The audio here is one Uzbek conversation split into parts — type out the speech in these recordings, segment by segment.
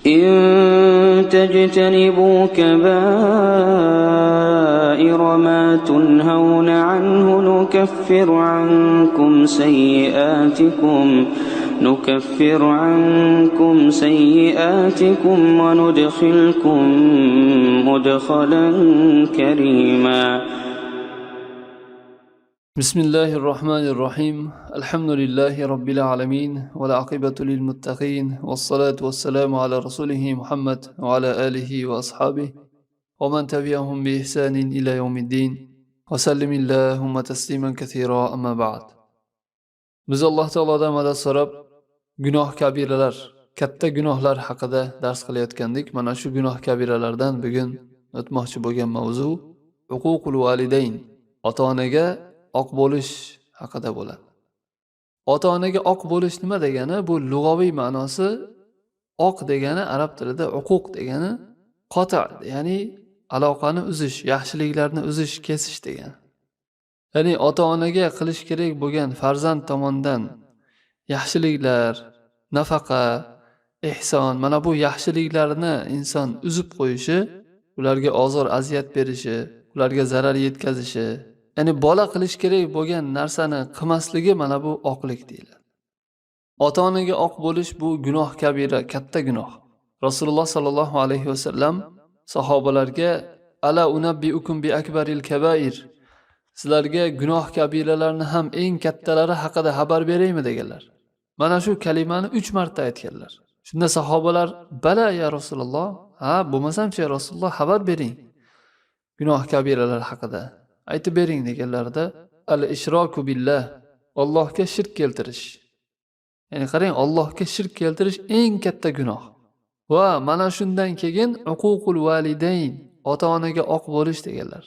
إن تجتنبوا كبائر ما تنهون عنه نكفر عنكم سيئاتكم وندخلكم مدخلا كريما. بسم الله الرحمن الرحيم. الحمد لله رب العالمين والعاقبة للمتقين والصلاة والسلام على رسوله محمد وعلى آله وأصحابه ومن تبعهم بإحسان إلى يوم الدين وسلم اللهم تسليما كثيرا. أما بعد. Biz Alloh taolodan madad so'rab, gunoh kabiralar, katta gunohlar haqida dars qilayotgandik. Mana shu gunoh kabiralardan bugun o'tmoqchi bo'lgan mavzu uququl validayn, ota-onaga oq bo'lish haqida bo'ladi. Ota-onaga oq bo'lish nima degani? Bu lug'aviy ma'nosi oq degani arab tilida uquq degani qota, ya'ni aloqani uzish, yaxshiliklarni uzish, kesish degani. Ya'ni ota-onaga qilish kerak bo'lgan farzand tomonidan yaxshiliklar, nafaqa, ehson, mana bu yaxshiliklarni inson uzib qo'yishi, ularga ozor aziyat berishi, ularga zarar yetkazishi, ya'ni bola qilish kerak bo'lgan narsani qilmasligi, mana bu oqlik deyiladi. Ota-onaga oq bo'lish bu gunoh kabira, katta gunoh. Rasululloh sallallohu alayhi vasallam sahobalarga ala unabbiukum bi akbaril kabair, sizlarga gunoh kabiralarni ham eng kattalari haqida xabar beraymi deganlar. Mana shu kalimani 3 marta aytganlar. Shunda sahobalar bala ya Rasululloh, ha bo'lmasam-chi ya Rasululloh, xabar bering gunoh kabiralar haqida. Aytib bering deganlarda al-ishroku billah, Allohga shirk keltirish. Ya'ni qarang, Allohga shirk keltirish eng katta gunoh. Va mana shundan keyin uququl validayn, ota-onaga oq bo'lish deganlar.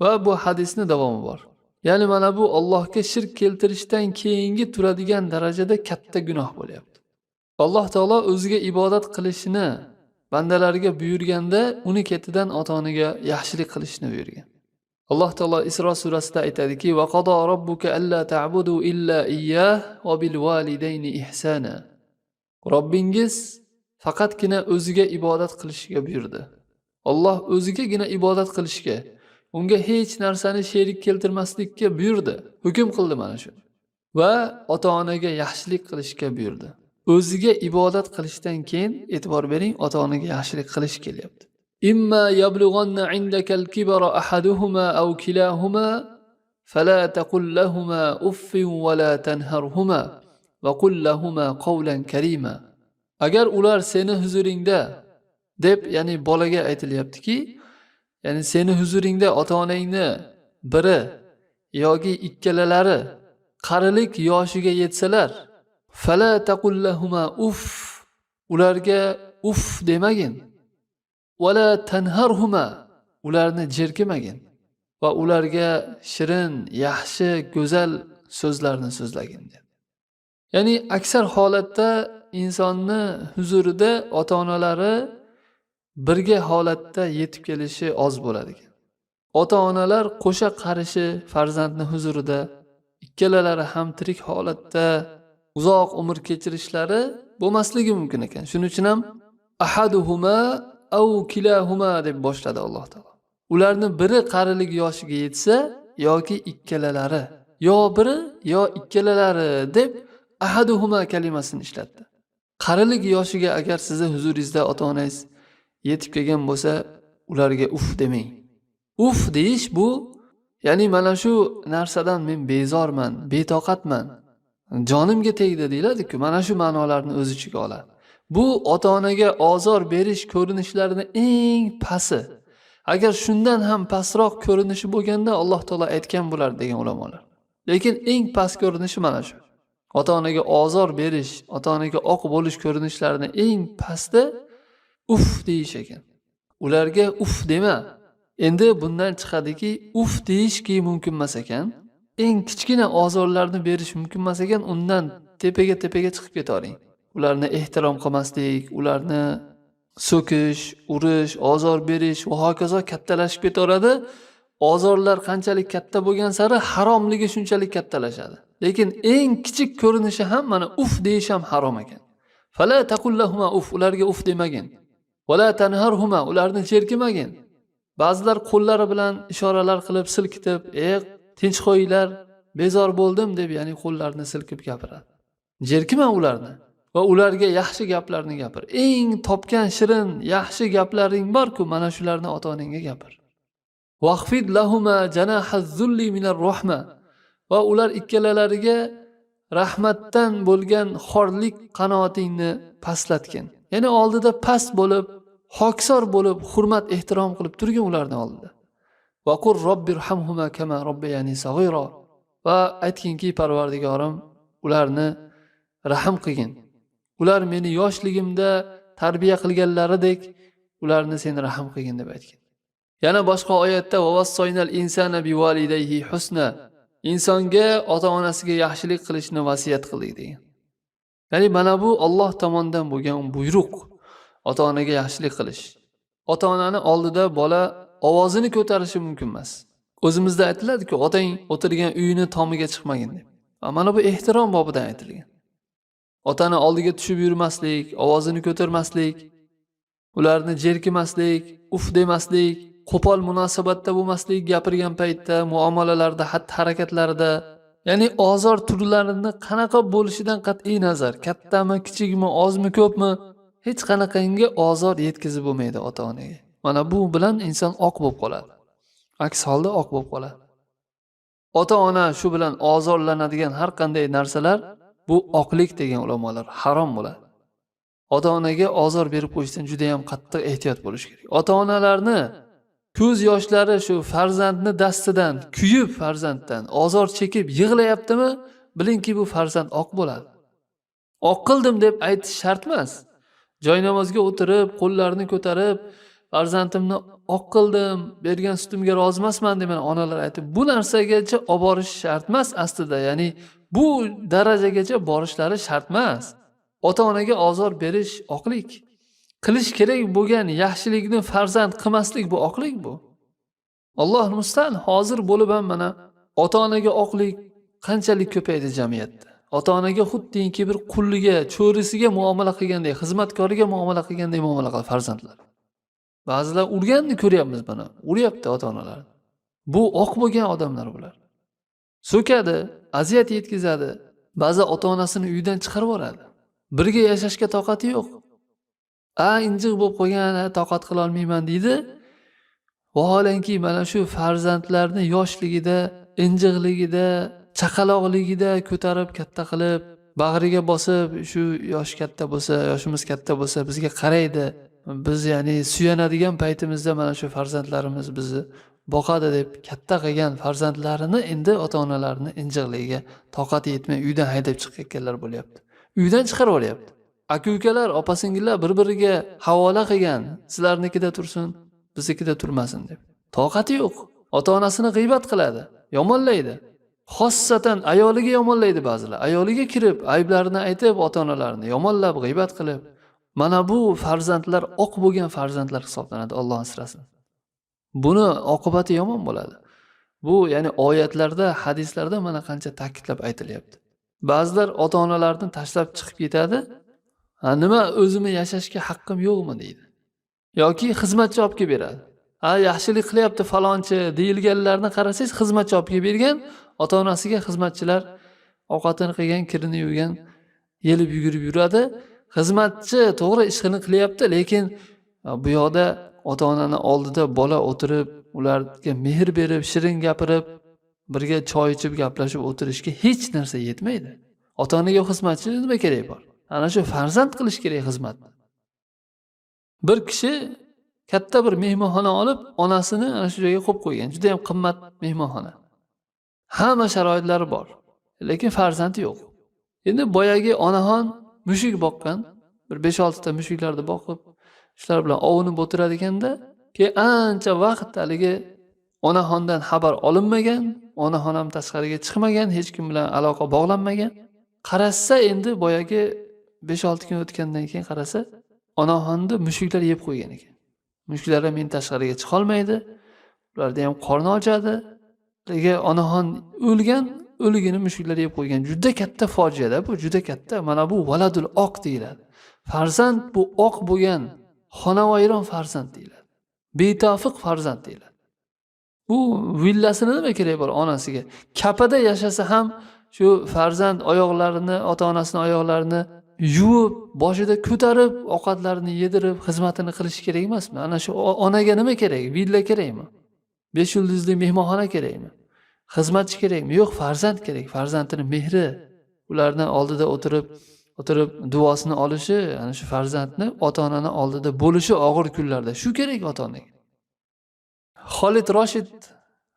Va bu hadisning davomi bor. Ya'ni mana bu Allohga shirk keltirishdan keyingi turadigan darajada katta gunoh bo'lyapti. Alloh taolo o'ziga ibodat qilishini bandalariga buyurganda, uni ketidan ota-onaga yaxshilik qilishni buyurgan. Alloh taolo Isro surasida aytadiki: "Va qado robbuka alla ta'budu illa iyyah va bil validayni ihsana." Robbingiz faqatgina o'ziga ibodat qilishga buyurdi. Alloh o'zigagina ibodat qilishga, unga hech narsani sherik keltirmaslikka buyurdi, hukm qildi mana shu. Va ota-onaga yaxshilik qilishga buyurdi. O'ziga ibodat qilishdan keyin e'tibor bering, ota-onaga yaxshilik qilish kelyapti. Imma yablughanna indakal kibara ahaduhuma aw kilahuma fala taqul lahumā uffin wa la tanharhuma wa qul lahumā qawlan karīma. Agar ular seni huzuringda deb, ya'ni bolaga aytilyaptiki, ya'ni seni huzuringda ota-onangni biri yoki ikkalalari qarilik yoshiga yetsalar, fala taqul lahumā uff, ularga uff demagin. Wala tanharhuma, ularni jerkimagin va ularga shirin, yaxshi, go'zal so'zlarni so'zlagin dedi. Ya'ni aksar holatda insonni huzurida ota-onalari birga holatda yetib kelishi oz bo'ladi ekan. Ota-onalar qo'sha qarishi farzandni huzurida, ikkalalari ham tirik holatda uzoq umr kechirishlari bo'lmasligi mumkin ekan. Shuning uchun ham ahaduhuma aw kilahuma deb boshladi Alloh taolo. Ularni biri qarilik yoshiga yetsa yoki ikkalalari, yo biri yo ikkalalari deb ahaduhuma kalimasini ishlatdi. Qarilik yoshiga agar sizni huzuringizda ota-onangiz yetib kelgan bo'lsa, ularga uf demang. Uf deyish bu, ya'ni mana shu narsadan men bezorman, betoqatman, jonimga tegdi deyiladi-ku, mana shu ma'nolarni o'z ichiga oladi. Bu ota-onaga ozor berish ko'rinishlarining eng pasi. Agar shundan ham pastroq ko'rinishi bo'lganda Alloh taolo aytgan bo'lar degan ulamolar. Lekin eng past ko'rinishi mana shu. Ota-onaga ozor berish, ota-onaga oq bo'lish ko'rinishlarining eng pasti uf deyish ekan. Ularga uf dema. Endi bundan chiqadiki, uf deyishki mumkin emas ekan. Eng kichkina ozorlarni berish mumkin emas ekan, undan tepaga chiqib ketavering. Ularni ehtirom qilmaslik, ularni so'kish, urish, ozor berish va hokazo kattalashib ketaveradi. Ozorlar qanchalik katta bo'lgan sari haromligi shunchalik kattalashadi. Lekin eng kichik ko'rinishi ham mana uf deyish ham harom ekan. Fala taqul lahuma uf, ularga uf demagin. Wala tanharhuma, ularni jerkimagin. Ba'zilar qo'llari bilan ishoralar qilib silkitib, tinch qo'yinglar, bezor bo'ldim deb, ya'ni qo'llarini silkib gapiradi. Jerkima ularni va ularga yaxshi gaplarni gapir. Eng topgan shirin, yaxshi gaplaring bor-ku, mana shularni ota-onangga gapir. Waqfid lahuma janahaz-zulli minar rahma, va ular ikkalalariga rahmatdan bo'lgan xorlik qanotingni pastlatgin. Ya'ni oldida past bo'lib, hokisor bo'lib, hurmat ehtirom qilib turgin ularning oldida. Va qur robbirhamhuma kama robbayani saghira, va aytginki, Parvardigorim, ularni rahim qilgin. Ular meni yoshligimda tarbiya qilganlaridek ularni sen rahim qilgin deb aytgan. Yana boshqa oyatda vavassoynal insana bivalidayhi husna, insonga ota-onasiga yaxshilik qilishni vasiyat qildik degan. Ya'ni mana bu Alloh tomonidan bo'lgan buyruq, ota-onaga yaxshilik qilish. Ota-onani oldida bola ovozini ko'tarishi mumkin emas. O'zimizda aytiladi-ku, otang o'tirgan uyini tomiga chiqmagin deb. Mana bu ehtirom bobidan aytilgan. Otani oldiga tushib yurmaslik, ovozini ko'tarmaslik, ularni jerkimaslik, uf demaslik, qo'pol munosabatda bo'lmaslik, gapirgan paytda, muomalalarda, xatti-harakatlarida, ya'ni ozor turlarini qanaqa bo'lishidan qat'iy nazar, kattami, kichikmi, ozmi, ko'pmi, hech qanaqangi ozor yetkazib bo'lmaydi ota-onaga. Mana bu bilan inson oq bo'lib qoladi. Aks holda oq bo'lib qoladi. Ota-ona shu bilan ozorlanadigan har qanday narsalar, bu oqlik degan ulamolar harom bo'ladi. Ota-onaga ozor berib qo'yishdan juda ham qattiq ehtiyot bo'lish kerak. Ota-onalarni ko'z yoshlari shu farzandni dastidan, kuyib farzanddan ozor chekib yig'layaptimi, bilingki bu farzand oq bo'ladi. Oq qildim deb aytish shart emas. Joy namozga o'tirib, qo'llarini ko'tarib, farzandimni oq qildim, bergan sutimga rozi emasman deb onalar aytib, bu narsagacha olib borish shart emas aslida. Ya'ni bu darajagacha borishlari shart emas. Ota-onaga ozor berish oqlik. Qilish kerak bo'lgan yaxshilikni farzand qilmaslik bu oqlik bu. Alloh mustan hozir bo'lib ham mana ota-onaga oqlik qanchalik ko'paydi jamiyatda. Ota-onaga xuddiki bir qulliga, cho'risiga muomala qilgandek, xizmatkoriga muomala qilgandek muomala qiladi farzandlar. Ba'zilar urganni ko'ryapmiz mana. Uryapti ota-onalar. Bu oq bo'lgan odamlar bular. So'kadi, aziyat yetkazadi. Ba'zi ota-onasini uydan chiqarib yuboradi. Birga yashashga toqati yo'q. Injiq bo'lib qolgan, toqat qila olmayman deydi. Vaholanki mana shu farzandlarni yoshligida, injiqligida, chaqaloqligida ko'tarib katta qilib, bag'riga bosib, shu yosh katta bo'lsa, yoshimiz katta bo'lsa bizga qaraydi. Biz ya'ni suyanadigan paytimizda mana shu farzandlarimiz bizni boqadi deb katta qilgan farzandlarini endi ota-onalarni injiqligiga toqati yetmay uydan haydab chiqayotganlar bo'lyapti. Uydan chiqarib olyapti. Aka-ukalar, opa-singillar bir-biriga havola qilgan, sizlarnikida tursin, biznikida turmasin deb. Toqati yo'q. Ota-onasini g'iybat qiladi, yomonlaydi. Xossatan ayoliga yomonlaydi ba'zilar. Ayoliga kirib, ayblarini aytib, ota-onalarini yomonlab, g'iybat qilib. Mana bu farzandlar oq bo'lgan farzandlar hisoblanadi, Alloh asrasin. Buni oqibati yomon bo'ladi. Bu ya'ni oyatlarda, hadislarda mana qancha ta'kidlab aytilyapti. Ba'zilar ota-onalarni tashlab chiqib ketadi. Nima o'zimni yashashga haqqim yo'qmi deydi. Yoki xizmatchi olib kelib beradi. Yaxshilik qilyapti falonchi deyilganlarni qarasangiz, xizmatchi olib kelib bergan, ota-onasiga xizmatchilar ovqatini qilgan, kirini yuvgan, yelib yugurib yuradi. Xizmatchi to'g'ri ishini qilyapti, lekin bu yoqda ota-onani oldida bola o'tirib, ularga mehr berib, shirin gapirib, birga choy ichib gaplashib o'tirishga hech narsa yetmaydi. Ota-onaga xizmatchi nima kerak bor? Ana shu farzand qilish kerak xizmatni. Bir kishi katta bir mehmonxona olib, onasini ana shu joyga qo'yib qo'ygan. Juda ham qimmat mehmonxona. Hamma sharoitlari bor, lekin farzandi yo'q. Endi boyagi onaxon mushuk boqqan, bir 5-6 ta mushuklarni boqib, shular bilan ovunib o'tirar ekanda, keyin ancha vaqt haligi onaxondan xabar olinmagan, onaxon ham tashqariga chiqmagan, hech kim bilan aloqa bog'lanmagan. Qarasa endi boyagi 5-6 kun o'tgandan keyin qarasa, onaxonni mushuklar yeb qo'ygan ekan. Mushuklar ham men tashqariga chiqa olmaydi. Ularda ham qorni ochadi. Lekin onaxon o'lgan, o'ligini mushuklar yeb qo'ygan. Juda katta fojia-da bu, juda katta. Mana bu valadul oq deyiladi. Farzand bu oq bo'lgan xonavayron farzand deyiladi. Betofiq farzand deyiladi. Bu villasini nima kerak bor onasiga? Kapada yashasa ham shu farzand oyoqlarini, ota-onasining oyoqlarini yuvib, boshida ko'tarib, ovqatlarini yedirib, xizmatini qilish kerak emasmi? Ana shu onaga nima kerak? Villa kerakmi? 5 yulduzli mehmonxona kerakmi? Xizmatchi kerakmi? Yo'q, farzand kerak. Farzandning mehri, ularning oldida o'tirib duosini olishi, ana shu farzandni ota-onani oldida bo'lishi og'ir kunlarda. Shu kerak ota-onaga. Xolid Roshid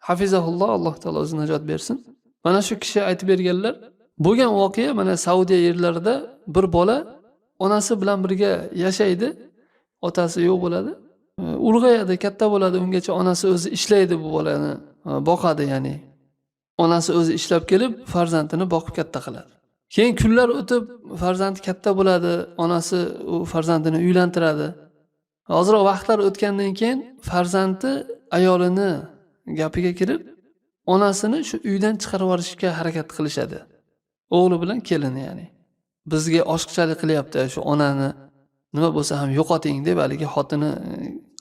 hafizahulloh, Alloh taolo o'zi najot bersin. Mana shu kishi aytib berganlar, bo'lgan voqea mana Saudiya yerlarida bir bola onasi bilan birga yashaydi, otasi yo'q bo'ladi. Ulg'ayadi, katta bo'ladi, ungacha onasi o'zi ishlaydi bu bolani, boqadi ya'ni. Onasi o'zi ishlab kelib farzandini boqib katta qiladi. Keyin kunlar o'tib farzandi katta bo'ladi, onasi u farzandini uylantiradi. Ozroq vaqtlar o'tgandan keyin farzandi ayolini gapiga kirib, onasini shu uydan chiqarib yuborishga harakat qilishadi. O'g'li bilan kelini ya'ni. Bizga oshqchalik qilyapti, shu onani nima bo'lsa ham yo'qoting deb haligi xotini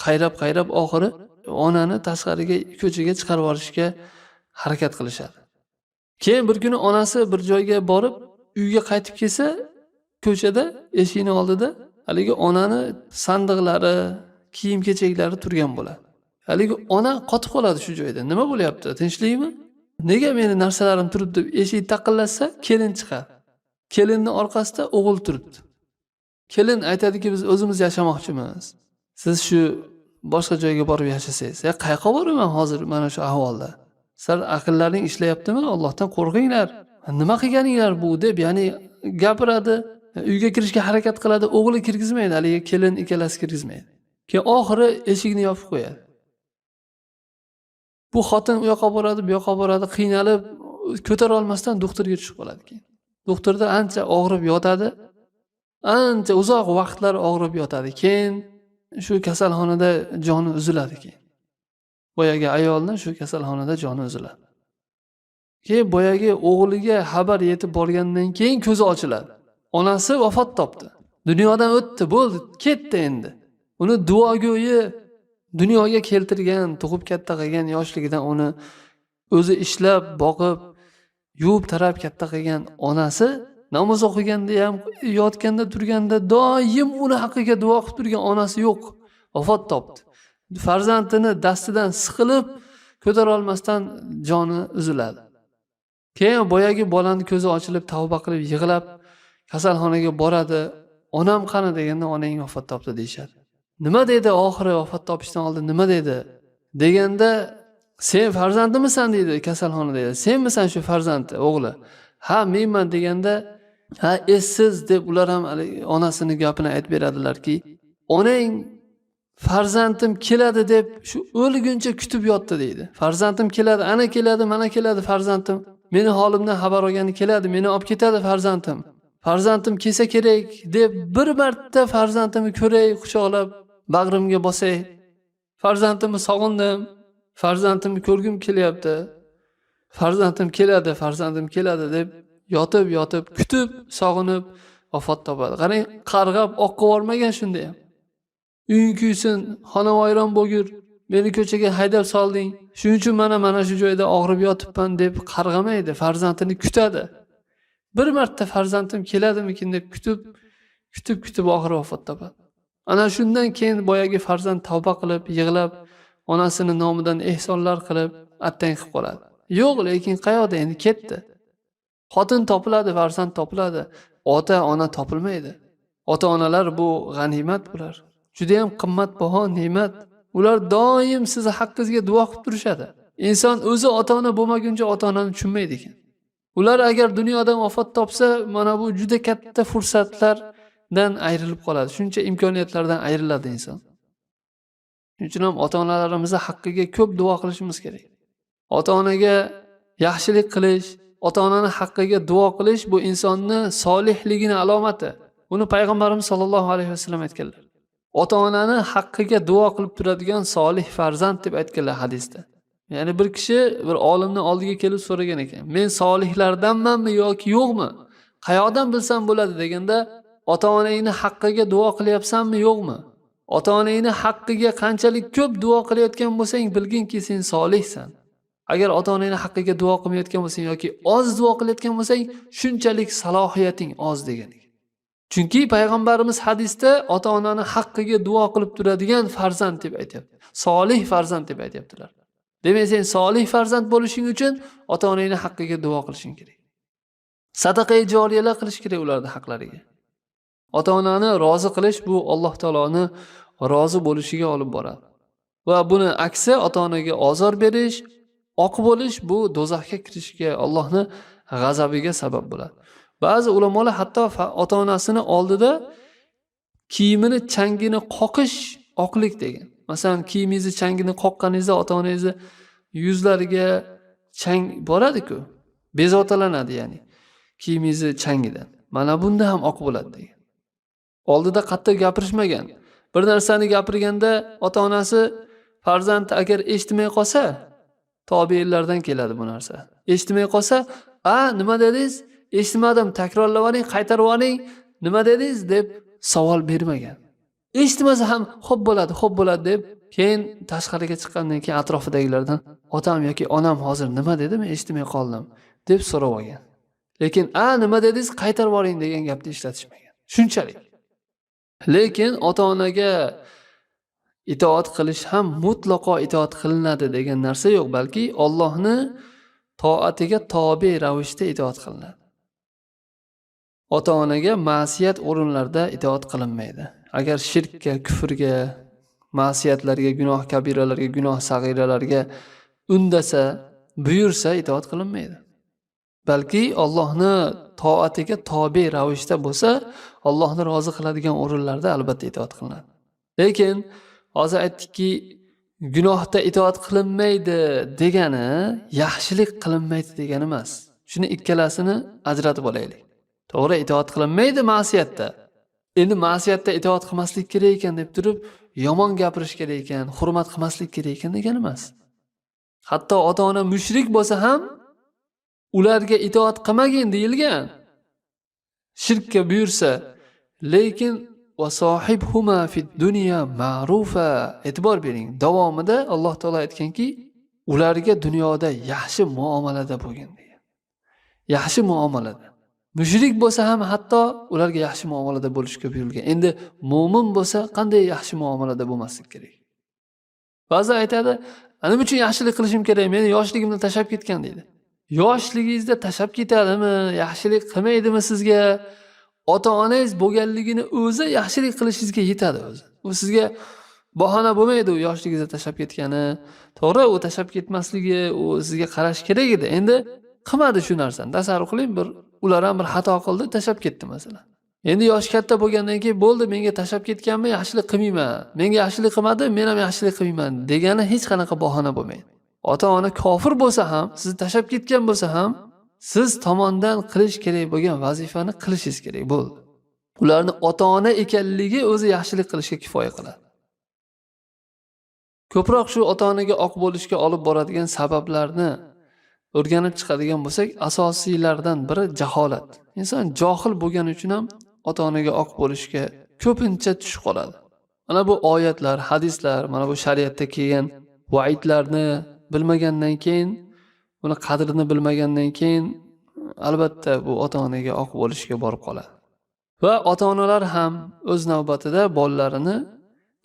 qayrab oxiri onani tashqariga ko'chaga chiqarib yuborishga harakat qilishadi. Keyin bir kuni onasi bir joyga borib, uyga qaytib kelsa, ko'chada eshikning oldida haligi onani sandiqlari, kiyim-kechaklari turgan bo'ladi. Haligi ona qotib qoladi shu joyda. Nima bo'lyapti? Tinchlikmi? Nega meni narsalarim turibdi deb eshik taqillatsa, kelin chiqadi. Kelinning orqasida o'g'il turibdi. Kelin aytadiki, biz o'zimiz yashamoqchimiz. Siz shu boshqa joyga borib yashasangiz, qayerga boraman hozir mana shu ahvolda? Sizlar aqllaring ishlayaptimi? Allohdan qo'rqinglar. Nima qilganinglar bu deb, ya'ni gapiradi, uyga kirishga harakat qiladi, o'g'li kirgizmaydi, haligi kelin ikkalasi kirgizmaydi. Keyin oxiri eshikni yopib qo'yadi. Bu xotin u yoqqa boradi, bu yoqqa boradi, qiynalib, ko'tara olmasdan doktorga tushib qoladi keyin. Doktorda ancha og'rib yotadi. Ancha uzoq vaqtlar og'rib yotadi. Keyin shu kasalxonada joni uziladi keyin. Boyagi ayolning shu kasalxonada joni uziladi. Keyin boyagi o'g'liga xabar yetib borgandan keyin ko'zi ochiladi. Onasi vafot topdi. Dunyodan o'tdi, bo'ldi, ketdi endi. Uni duogo'yi dunyoga keltirgan, tug'ib katta qilgan, yoshligidan uni o'zi ishlab, boqib, yuvib tarab katta qilgan onasi namoz o'qiganda ham, yotganda turganda doim uni haqqiga duo qilib turgan onasi yo'q, vafot topdi. Farzandini dastidan siqilib, ko'tara olmasdan joni uziladi. Keyin boyagi bolaning ko'zi ochilib, tavba qilib, yig'lab kasalxonaga boradi. Onam qani deganda, onang vafot topdi deyshadi. Nima dedi oxiri vafot topishdan oldin nima dedi? Deganda, sen farzandimisan deydi kasalxonada. Senmisan shu farzandi, o'g'li? Ha, menman deganda, ha, essiz deb ular ham onasining gapini aytib beradilarki, onang farzandim keladi deb shu o'lguncha kutib yotdi deydi. Farzandim keladi, ana keladi, mana keladi farzandim. Meni holimdan xabar olgani keladi, meni olib ketadi farzandim. Farzandim kelsa kerak deb bir marta farzandimni ko'ray, quchoqlab bag'rimga bosay. Farzandimni sog'indim. Farzandimni ko'rgim kelyapti. Farzandim keladi deb yotib kutib, sog'inib vafot topadi. Qarang, qarg'ab oqqa bormagan shunda ham. Uying kuysin, xonavayron bo'lgur, meni ko'chaga haydab solding. Shuning uchun mana shu joyda og'rib yotibman deb qarg'amaydi, farzandini kutadi. Bir marta farzandim keladimikin deb kutib oxiri vafot topadi. Ana shundan keyin boyagi farzand tavba qilib, yig'lab, onasini nomidan ehsonlar qilib, attang qilib qoladi. Yo'q, lekin qayoqda endi ketdi. Xotin topiladi, farzand topiladi, ota-ona topilmaydi. Ota-onalar bu g'animat bular. Juda ham qimmatbaho ne'mat. Ular doim sizni haqqingizga duo qilib turishadi. Inson o'zi ota-ona bo'lmaguncha ota-onani tushunmaydi ekan. Ular agar dunyodan vafot topsa, mana bu juda katta fursatlardan ayrilib qoladi. Shuncha imkoniyatlardan ayriladi inson. Shuning uchun ham ota-onalarimizni haqqiga ko'p duo qilishimiz kerak. Ota-onaga yaxshilik qilish, ota-onaning haqqiga duo qilish bu insonni solihligining alomati. Buni payg'ambarimiz sollallohu alayhi vasallam aytganlar. Ota-onani haqqiga duo qilib turadigan solih farzand deb aytganlar hadisda. Ya'ni bir kishi bir olimning oldiga kelib so'ragan ekan, men solihlardanmanmi yoki yo'qmi? Qayoqdan bilsam bo'ladi deganda, ota-onangni haqqiga duo qilyapsanmi, yo'qmi? Ota-onangni haqqiga qanchalik ko'p duo qilayotgan bo'lsang, bilginki sen solihsan. Agar ota-onangni haqqiga duo qilmayotgan bo'lsang yoki oz duo qilayotgan bo'lsang, shunchalik salohiyating oz degani. Chunki payg'ambarimiz hadisda ota-onani haqqiga duo qilib turadigan farzand deb aytibdi. Solih farzand deb aytibdilar. Demak, sen solih farzand bo'lishing uchun ota-onangni haqqiga duo qilishing kerak. Sadaqa joriyalar qilish kerak ularning haqlariga. Ota-onani rozi qilish bu Alloh taoloni rozi bo'lishiga olib boradi. Va buni aksi ota-onaga ozor berish, oq bo'lish bu do'zaxga kirishga, Allohning g'azabiga sabab bo'ladi. Ba'zi ulamolar hatto ota-onasini oldida kiyimini changini qoqish oqlik degan. Masalan, kiyimingizni changini qoqqaningizda ota-onangizni yuzlariga chang boradi-ku. Bezotalanadi ya'ni. Kiyimingizni changidan. Mana bunda ham oq bo'ladi degan. Oldida qattiq gapirishmagan. Bir narsani gapirganda ota-onasi farzand agar eshitmay qolsa, tobiinlardan keladi bu narsa. Eshitmay qolsa, nima dedingiz? Eshitmadim, takrorlab oling, qaytarib oling. Nima dedingiz deb savol bermagan. Eshitmasa ham xo'p bo'ladi deb, keyin tashqariga chiqqandan keyin atrofidagilardan otam yoki onam hozir nima dedi, men eshitmay qoldim deb so'rab olgan. Lekin nima dedingiz, qaytarib oling degan gapni ishlatishmagan. Shunchalik. Lekin ota-onaga itoat qilish ham mutlaqo itoat qilinadi degan narsa yo'q, balki Allohning toatiga tobe ravishda itoat qilinadi. Ota-onaga ma'siyat o'rinlarda itoat qilinmaydi. Agar shirkka, kufrga, ma'siyatlarga, gunoh kabiralarga, gunoh sag'iralarga undasa, buyursa itoat qilinmaydi. Balki Allohning toatiga tobe ravishda bo'lsa, Allohni rozi qiladigan o'rinlarda albatta itoat qilinadi. Lekin hozir aytdikki, gunohda itoat qilinmaydi degani yaxshilik qilinmaydi degani emas. Shuni ikkalasini ajratib olaylik. To'g'ri, itoat qilinmaydi ma'siyatda. Endi ma'siyatda itoat qilmaslik kerak ekan deb turib, yomon gapirish kerak ekan, hurmat qilmaslik kerak ekan degani emas. Hatto ota-ona mushrik bo'lsa ham ularga itoat qilmagin deyilgan. Shirkka buyursa, lekin va sohibhuma fid dunya ma'rufa. E'tibor bering. Davomida Alloh taolo aytganki, ularga dunyoda yaxshi muomalada bo'lgan degan. Yaxshi muomalada. Mushrik bo'lsa ham hatto ularga yaxshi muomalada bo'lishga buyurilgan. Endi mu'min bo'lsa qanday yaxshi muomalada bo'lmaslik kerak? Ba'zi aytadi, "Nima uchun yaxshilik qilishim kerak? Meni yoshligimda tashab ketgan" deydi. Yoshligingizda tashab ketadimi? Yaxshilik qilmaydimi sizga? Ota-onangiz bo'lganligini o'zi yaxshilik qilishingizga yetadi o'zi. U sizga bahona bo'lmaydi u yoshligingizda tashab ketgani. To'g'ri, u tashab ketmasligi, u sizga qarash kerak edi. Endi qilmadi shu narsani. Tasavvur qiling, ular ham bir xato qildi, tashab ketdi masalan. Endi yosh katta bo'lgandan keyin bo'ldi, menga tashab ketganmi, yaxshilik qilmayman. Menga yaxshilik qilmadi, men ham yaxshilik qilmayman degani hech qanaqa bahona bo'lmaydi. Ota-ona kofir bo'lsa ham, sizni tashab ketgan bo'lsa ham, siz tomondan qilish kerak bo'lgan vazifani qilishingiz kerak bo'ldi. Ularni ota-ona ekanligi o'zi yaxshilik qilishga kifoya qiladi. Ko'proq shu ota-onaga oq bo'lishga olib boradigan sabablarni o'rganib chiqadigan bo'lsak, asosiylardan biri jaholat. Inson johil bo'lgani uchun ham ota-onaga oq bo'lishga ko'pincha tushib qoladi. Mana bu oyatlar, hadislar, mana bu shariatda kelgan vaidlarni bilmagandan keyin, buni qadrini bilmagandan keyin albatta bu ota-onaga oq bo'lishga borib qoladi. Va ota-onalar ham o'z navbatida bolalarini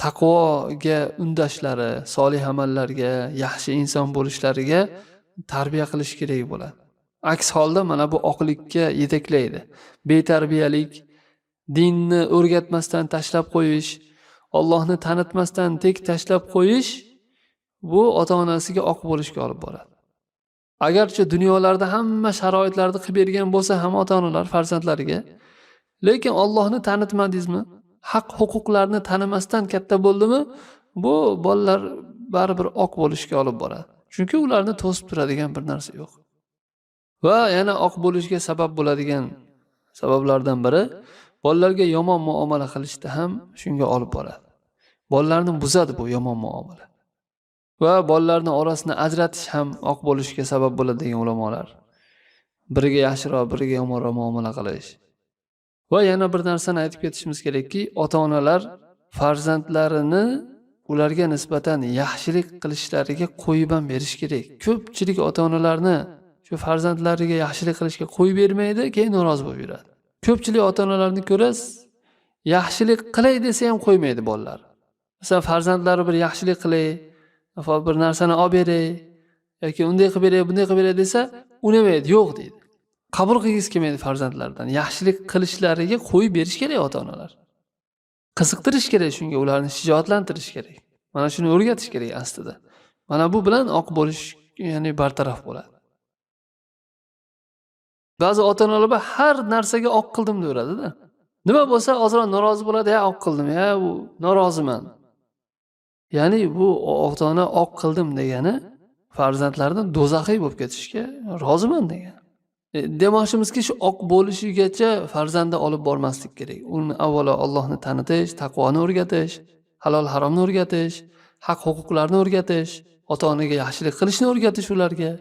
taqvoga undashlari, solih amallarga, yaxshi inson bo'lishlariga tarbiya qilish kerak bo'ladi. Aks holda mana bu oqlikka yetaklaydi. Betarbiyalik, dinni o'rgatmasdan tashlab qo'yish, Allohni tanitmasdan tek tashlab qo'yish bu ota-onasiga oq bo'lishga olib boradi. Agarchi dunyolarda hamma sharoitlarni qilib bergan bo'lsa ham ota-onalar farzandlariga, lekin Allohni tanitmadingizmi? Haq huquqlarni tanimasdan katta bo'ldimi? Bu bolalar baribir oq bo'lishga olib boradi. Chunki ularni to'sib turadigan bir narsa yo'q. Va yana oq bo'lishga sabab bo'ladigan sabablardan biri bolalarga yomon muomala qilishda ham shunga olib boradi. Bolalarni buzadi bu yomon muomala. Va bolalarning orasini ajratish ham oq bo'lishga sabab bo'ladi degan ulamolar. Biriga yaxshiroq, biriga yomonroq muomala qilish. Va yana bir narsani aytib ketishimiz kerakki, ota-onalar farzandlarini ularga nisbatan yaxshilik qilishlariga qo'yib ham berish kerak. Ko'pchilik ota-onalarni shu farzandlariga yaxshilik qilishga qo'yib bermaydi, keyin norozi bo'lib yuradi. Ko'pchilik ota-onalarni ko'rasiz, yaxshilik qilay desa ham qo'ymaydi bolalar. Masalan, farzandlari bir yaxshilik qilay, bir narsani olib beray yoki unday qilib beray, bunday qilib beray desa, unamaydi, yo'q deydi. Qabul qilgisi kelmaydi farzandlardan. Yaxshilik qilishlariga qo'yib berish kerak ota-onalar. Qiziqtirish kerak shunga, ularni shijoatlantirish kerak. Mana shuni o'rgatish kerak aslida. Mana bu bilan oq bo'lish, ya'ni bartaraf bo'ladi. Ba'zi ota-onalar har narsaga oq qildim deyveradi-da. Nima bo'lsa ozroq norozi bo'ladi, "Ya oq qildim, ya bu noroziman." Ya'ni bu ota-ona oq qildim degani farzandlardan do'zaxiy bo'lib ketishga roziman degan. Demoqchimizki, shu oq bo'lishigacha farzandni olib bormaslik kerak. Uni avvalo Allohni tanitish, taqvoni o'rgatish, halol haromni o'rgatish, haq-huquqlarni o'rgatish, ota-onaga yaxshilik qilishni o'rgatish ularga.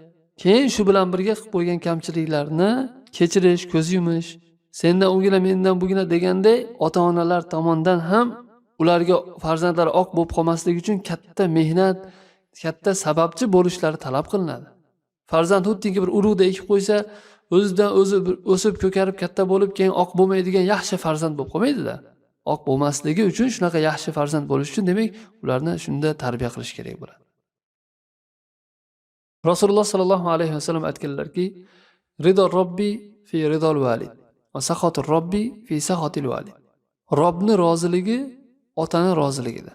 Keyin shu bilan birga qilib qo'ygan kamchiliklarni kechirish, ko'z yumish, sendan ugina, mendan bugina deganday ota-onalar tomonidan ham ularga farzandlar oq bo'lib qolmasligi uchun katta mehnat, katta sababchi bo'lishlari talab qilinadi. Farzand xuddiki bir urug'da ekib qo'ysa, o'zidan o'zi o'sib ko'karib katta bo'lib, keyin oq bo'lmaydigan yaxshi farzand bo'lib qolmaydi-da. Oq bo'lmasligi uchun, shunaqa yaxshi farzand bo'lish uchun demak, ularni shunda tarbiya qilish kerak bo'ladi. Rasululloh sallallohu alayhi vasallam aytganlarki, "Ridor robbi fi ridol valid va saxotur robbi fi saxotil valid." Robbni roziligi otani roziligida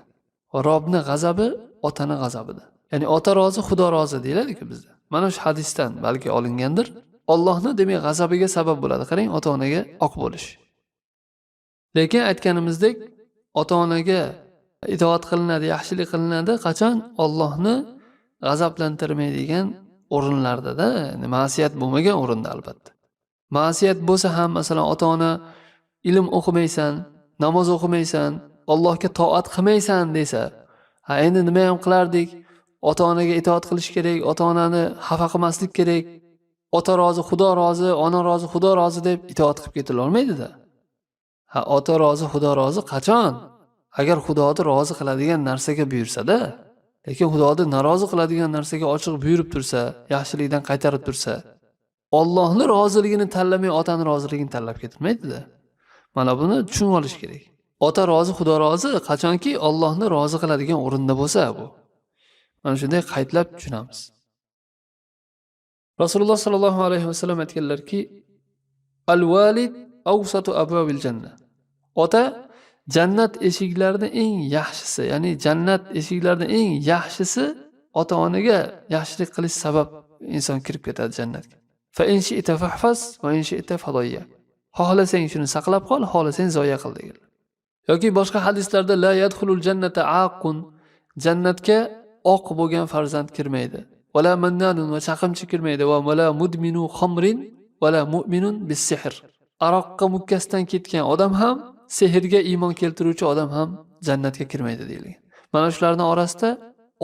va Robbni g'azabi otani g'azabida. Ya'ni ota rozi, Xudo rozi deyiladi-ku bizda. Mana shu hadisdan balki olingandir. Allohni demak g'azabiga sabab bo'ladi. Qarang, ota-onaga oq bo'lish. Lekin aytganimizdek, ota-onaga itoat qilinadi, yaxshilik qilinadi qachon Allohni g'azablantirmaydigan o'rinlarda-da, ma'siyat bo'lmagan o'rinda albatta. Ma'siyat bo'lsa ham, masalan, ota-ona ilm o'qimaysan, namoz o'qimaysan, Allohga toat qilmaysan desa, ha endi nima ham qilardik? Ota-onaga itoat qilish kerak, ota-onani xafa qilmaslik kerak. Ota rozi, Xudo rozi, ona rozi, Xudo rozi deb itoat qilib ketila olmaydi-da. Ha, ota rozi, Xudo rozi qachon? Agar Xudoni rozi qiladigan narsaga buyursa-da, lekin Xudoni norozi qiladigan narsaga ochiq buyurib tursa, yaxshilikdan qaytarib tursa, Allohning roziligini tanlamay otani roziligini tanlab ketilmaydi-da. Mana buni tushunib olish kerak. Ota rozi, Xudo rozi qachonki Allohni rozi qiladigan o'rinda bo'lsa bu. Mana shunday qaydlab tushunamiz. Rasululloh sallallohu alayhi vasallam aytganlarki, "Al-valid awsatu abwabil janna." Ota jannat eshiklarining eng yaxshisi, ya'ni jannat eshiklarining eng yaxshisi ota-onaga yaxshilik qilish sabab inson kirib ketadi jannatga. Fa in shi'ta fahfaz va in shi'ta fadayya. Xohlasang shuni saqlab qol, xohlasang zoya qil degan. Yoki boshqa hadislarda la yadkhulul jannata aqun, jannatga oq bo'lgan farzand kirmaydi. Wala mannanun va chaqimchi kirmaydi va wala mudminu khamrin wala mu'minun bis-sihr. Aroqqa mukkasdan ketgan odam ham, sehrga iymon keltiruvchi odam ham jannatga kirmaydi deyilgan. Mana shularning orasida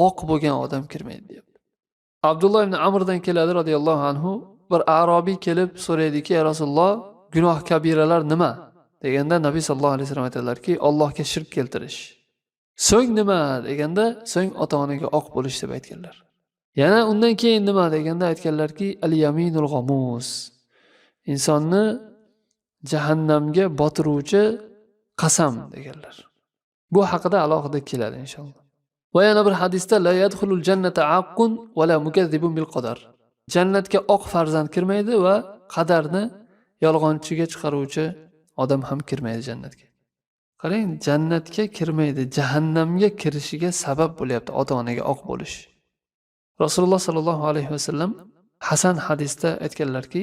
oq bo'lgan odam kirmaydi deyapti. Abdulloh ibn Amrdan keladi radhiyallohu anhu, bir arobiy kelib so'raydiki, "Ya Rasululloh, gunoh kabiralar nima?" deganda Nabiy sallallohu alayhi vasallam aytadilarki, Allohga shirk keltirish. So'ng nima deganda, so'ng ota-onaga oq bo'lish deb aytganlar. Yana undan keyin nima deganda aytganlarki, al-yaminul ghamus. Insonni jahannamga botiruvchi qasam deganlar. Bu haqida alohida keladi inshaalloh. Va yana bir hadisda la yadkhulul jannata aqun va la mukazzibun bil qadar. Jannatga oq farzand kirmaydi va qadarni yolg'onchiga chiqaruvchi odam ham kirmaydi jannatga. Qarang, jannatga kirmaydi, jahannamga kirishiga sabab bo'lyapti ota-onaga oq bo'lish. Rasululloh sallallohu alayhi vasallam Hasan hadisda aytganlarki,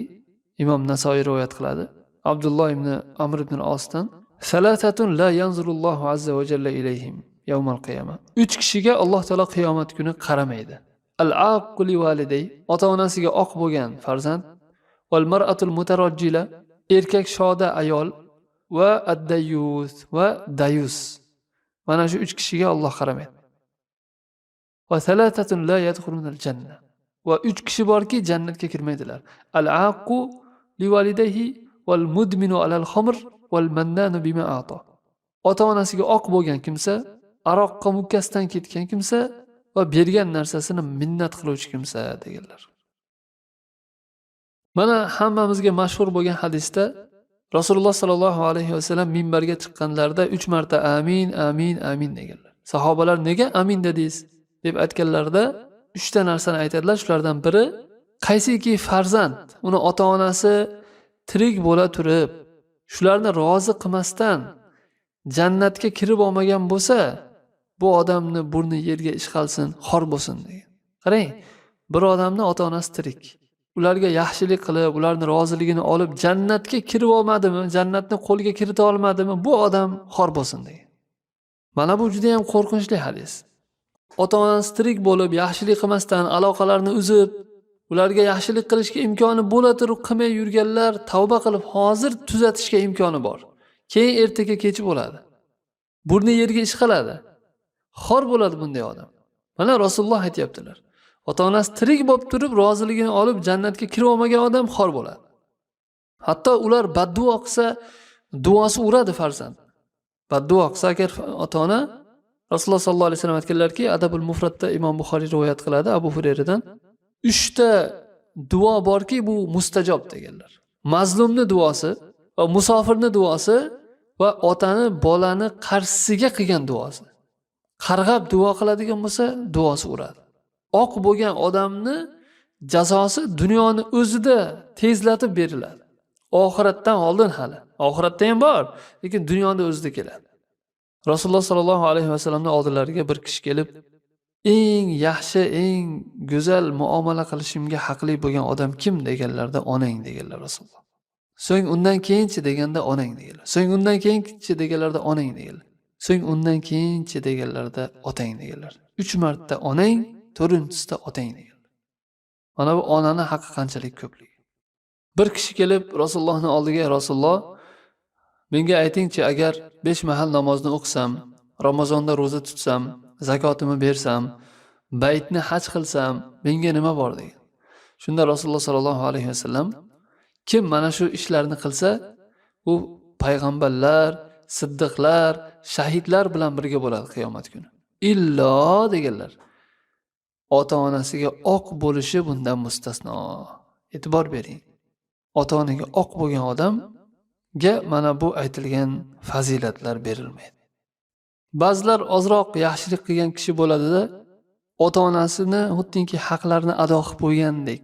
Imom Nasoiy rivoyat qiladi. Abdulloh ibn Amr ibn al-Osdan, "Salatatun la yanzurullohu azza va jalla ilayhim yawmal qiyamah." 3 kishiga Alloh taolo qiyomat kuni qaramaydi. Al-aqu li waliday, ota-onasiga oq bo'lgan farzand, wal mar'atul mutarajjila, erkak shoda ayol, va ad-dayus va dayus. Mana shu 3 kishiga Alloh qaramaydi. Va salatatun la yadkhulunal janna. Va 3 kishi borki jannatga kirmaydilar. Al-aqu li walidayhi wal mudminu alal khamr val mannanu bima a'ta. Ota-onasiga oq bo'lgan kimsa, aroqqa mukkasidan ketgan kimsa va bergan narsasini minnat qiluvchi kimsa deganlar. Mana hammamizga mashhur bo'lgan hadisda Rasululloh sallallohu alayhi vasallam minbarga chiqqanlarida 3 marta amin, amin, amin deganlar. Sahobalar nega amin dedingiz deb aytganlarida 3 ta narsani aytadilar. Shulardan biri qaysiki farzand uni ota-onasi tirik bo'la turib, shularni rozi qilmasdan jannatga kirib olmagan bo'lsa, bu odamni burni yerga ishqalsin, xor bo'lsin degan. Qarang, bir odamni ota-onasi tirik. Ularga yaxshilik qilib, ularning roziligini olib jannatga kirib olmadimi, jannatni qo'lga kirita olmadimi, bu odam xor bo'lsin degan. Mana bu juda ham qo'rqinchli hadis. Ota-onasi tirik bo'lib, yaxshilik qilmasdan aloqalarni uzib, ularga yaxshilik qilishga imkoni bo'la turib qilmay yurganlar tavba qilib hozir tuzatishga imkoni bor. Keyin ertaga kech bo'ladi. Burni yerga ishqaladi. Xor bo'ladi bunday odam. Mana Rasululloh aytayaptilar. Ota-onasi tirik bo'lib turib, roziligini olib jannatga kirib olmagan odam xor bo'ladi. Hatto ular badduo qilsa, duosi uradi farzand. Badduo qilsa agar ota-ona, Rasululloh sallallohu alayhi vasallam aytganlarki, Adabul Mufratda Imom Buxoriy rivoyat qiladi Abu Hurayradan. 3 ta duo borki, bu mustajob deganlar. Mazlumni duosi va musofirni duosi va otani bolani qarshisiga qilgan duosi. Qarg'ab duo qiladigan bo'lsa, duosi uradi. Oq bo'lgan odamni jazosi dunyoni o'zida tezlatib beriladi. Oxiratdan oldin hali. Oxiratda ham bor, lekin dunyoda o'zida keladi. Rasululloh sallallohu alayhi vasallamning oldilariga bir kishi kelib, eng yaxshi, eng go'zal muomala qilishimga haqli bo'lgan odam kim deganlarda onang deganlar Rasululloh. So'ng undan keyinchi deganda onang deganlar. So'ng undan keyinchi deganlarda onang deganlar. So'ng undan keyinchi deganlarda otang deganlar. 3 marta onang, 4-chisida otang deganlar. Mana bu onani haqqi qanchalik ko'pligi. Bir kishi kelib Rasulullohning oldiga, Rasululloh, menga aytingchi, agar 5 mahal namozni o'qisam, Ramazonda roza tutsam, zakotimni bersam, baytni haj qilsam, menga nima bor degan. Shunda Rasululloh sallallohu alayhi vasallam, kim mana shu ishlarni qilsa, u payg'ambarlar, siddiqlar, shahidlar bilan birga bo'ladi qiyomat kuni. Illo deganlar. Ota-onasiga oq bo'lishi bundan mustasno. E'tibor bering. Ota-onaga oq bo'lgan odamga mana bu aytilgan fazilatlar berilmaydi. Ba'zilar ozroq yaxshilik qilgan kishi bo'ladi-da, ota-onasini xuddinki haqlarini ado qilib qo'ygandek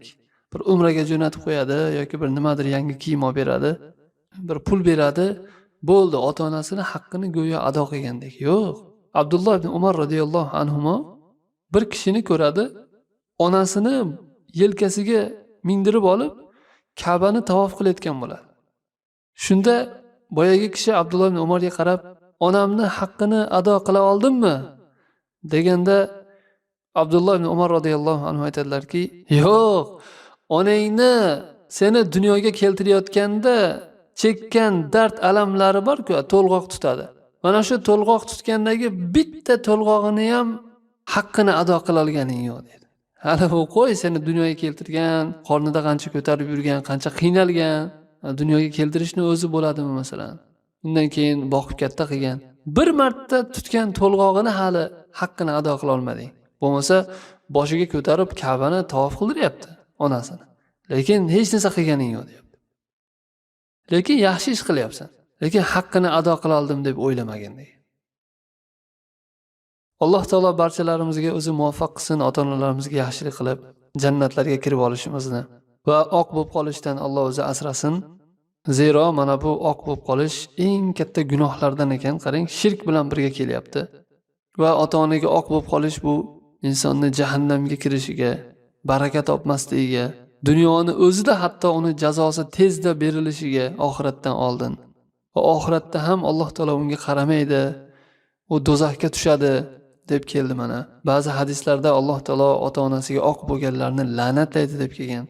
bir umraga jo'natib qo'yadi yoki bir nimadir yangi kiyim olib beradi, bir pul beradi, bo'ldi, ota-onasini haqqini go'yo ado qilgandek. Yo'q. Abdulloh ibn Umar radhiyallohu anhu bir kishini ko'radi, onasini yelkasiga mindirib olib Ka'bani tavof qilayotgan bo'ladi. Shunda boyagi kishi Abdulloh ibn Umarga qarab, onamni haqqini ado qila oldimmi deganda Abdulloh ibn Umar radhiyallohu anhu aytadilarki, yo'q, onangni seni dunyoga keltirayotganda chekkan dard alamlari bor-ku, to'lg'oq tutadi. Mana shu to'lg'oq tutgandagi bitta to'lg'og'ini ham haqqini ado qila olganing yo'q dedi. Hali u qo'y, seni dunyoga keltirgan, qornida qancha ko'tarib yurgan, qancha qiynalgan, dunyoga keltirishni o'zi bo'ladimi masalan. Undan keyin boqib katta qilgan. Bir marta tutgan to'lg'og'ini hali haqqini ado qila olmading. Bo'lmasa boshiga ko'tarib Ka'bani tavof qildiryapti onasini. Lekin hech narsa qilganing yo'q deyapti. Lekin yaxshi ish qilyapsan. Lekin haqqini ado qila oldim deb o'ylamagin degan. Alloh taolo barchalarimizga o'zi muvaffaq qilsin, ota-onalarimizga yaxshilik qilib, jannatlarga kirib olishimizni va oq bo'lib qolishdan Alloh o'zi asrasin. Zero mana bu oq bo'lib qolish eng katta gunohlardan ekan. Qarang, shirk bilan birga kelyapti. Va ota-onaga oq bo'lib qolish bu insonni jahannamga kirishiga, baraka topmasligiga, dunyoni o'zida hatto uni jazosi tezda berilishiga oxiratdan oldin. Va oxiratda ham Alloh taolo unga qaramaydi, u do'zaxga tushadi deb keldi mana. Ba'zi hadislarda Alloh taolo ota-onasiga oq bo'lganlarni la'natlaydi deb kelgan.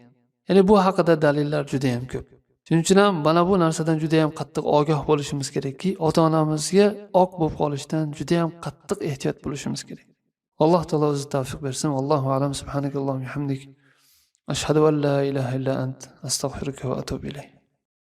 Ya'ni bu haqida dalillar juda ham ko'p. Shuning uchun ham mana bu narsadan juda ham qattiq ogoh bo'lishimiz kerakki, ota-onamizga oq bo'lib qolishdan juda ham qattiq ehtiyot bo'lishimiz kerak. Alloh taolo o'zi tavfiq bersin. Allohu a'lam. Subhanakallohumma hamdik. Ashhadu an la ilaha illa ant. Astagfiruka va atubu ilayk.